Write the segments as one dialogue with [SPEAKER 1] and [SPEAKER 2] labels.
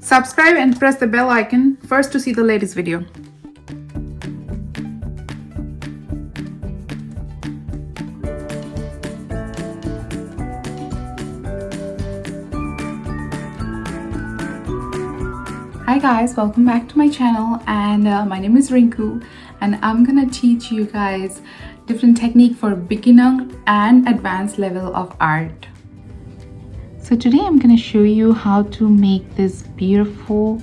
[SPEAKER 1] Subscribe and press the bell icon first to see the latest video. Hi guys, welcome back to my channel, and my name is Rinku, and I'm gonna teach you guys different technique for beginner and advanced level of art. So today I'm gonna show you how to make this beautiful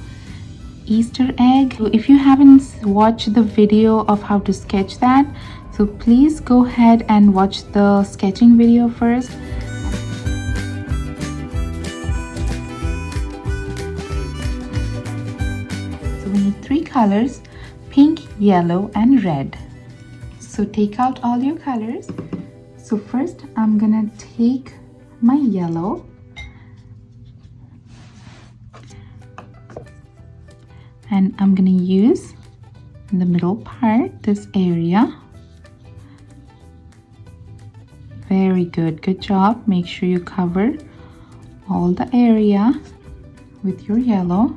[SPEAKER 1] Easter egg. So if you haven't watched the video of how to sketch that, so please go ahead and watch the sketching video first. We need three colors: pink, yellow, and red. So take out all your colors. So first I'm gonna take my yellow and I'm gonna use the middle part, this area. Very good, good job. Make sure you cover all the area with your yellow.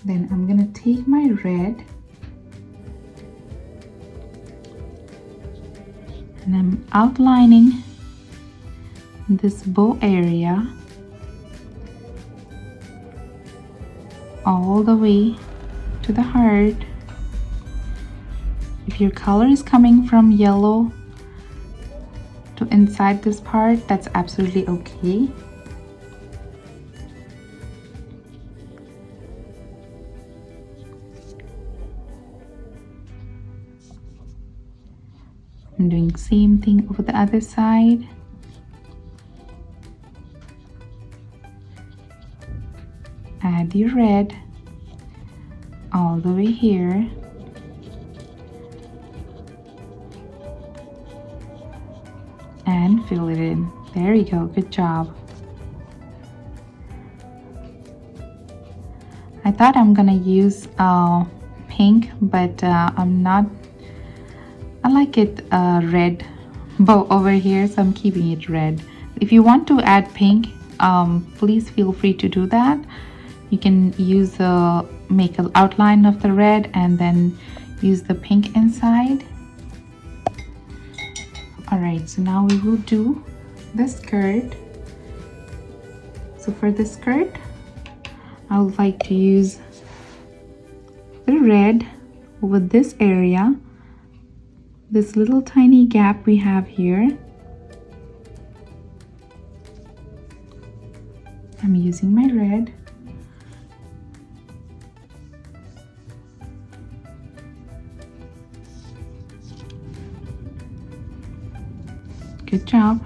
[SPEAKER 1] Then I'm gonna take my red and I'm outlining this bow area all the way to the heart. If your color is coming from yellow to inside this part, that's absolutely okay. I'm doing same thing over the other side. Add your red all the way here. And fill it in. There you go, good job. I thought I'm gonna use pink, but I'm not. I like it red bow over here, so I'm keeping it red. If you want to add pink, please feel free to do that. You can use make an outline of the red and then use the pink inside. All right, so now we will do the skirt. So for the skirt, I would like to use the red over this area, this little tiny gap we have here. I'm using my red. Good job.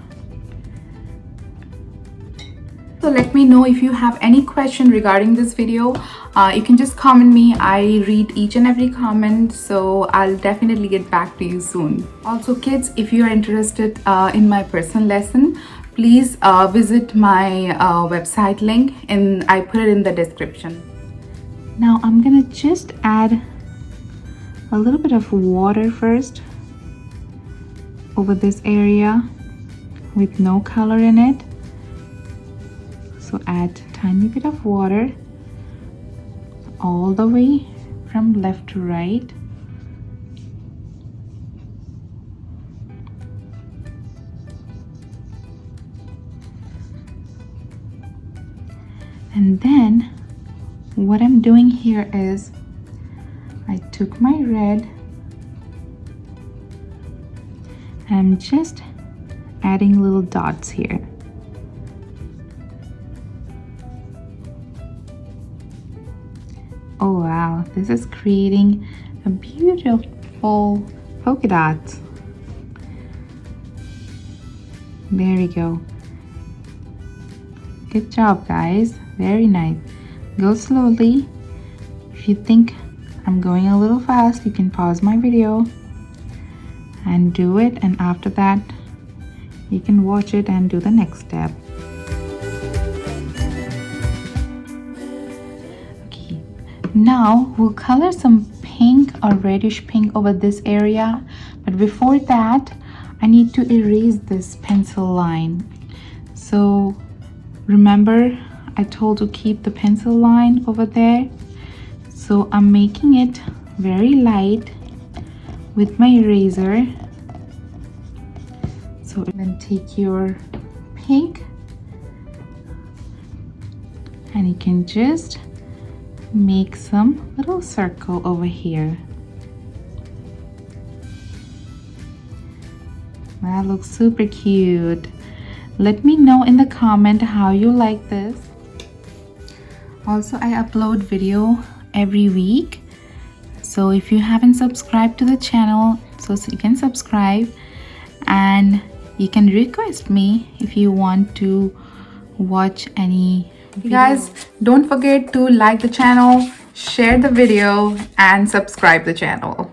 [SPEAKER 1] So let me know if you have any question regarding this video. You can just comment me. I read each and every comment, so I'll definitely get back to you soon. Also kids, if you are interested in my personal lesson, please visit my website link, and I put it in the description. Now I'm gonna just add a little bit of water first over this area with no color in it. So add a tiny bit of water all the way from left to right. And then what I'm doing here is I took my red, I'm just adding little dots here. Oh wow, this is creating a beautiful polka dot. There we go. Good job guys, very nice. Go slowly. If you think I'm going a little fast, you can pause my video and do it, and after that you can watch it and do the next step. Okay, now we'll color some pink or reddish pink over this area, but before that I need to erase this pencil line. So remember I told to keep the pencil line over there. So I'm making it very light with my eraser. So then take your pink and you can just make some little circle over here. That looks super cute. Let me know in the comment how you like this. Also, I upload video every week. So if you haven't subscribed to the channel, so you can subscribe, and you can request me if you want to watch any video. Guys, don't forget to like the channel, share the video, and subscribe the channel.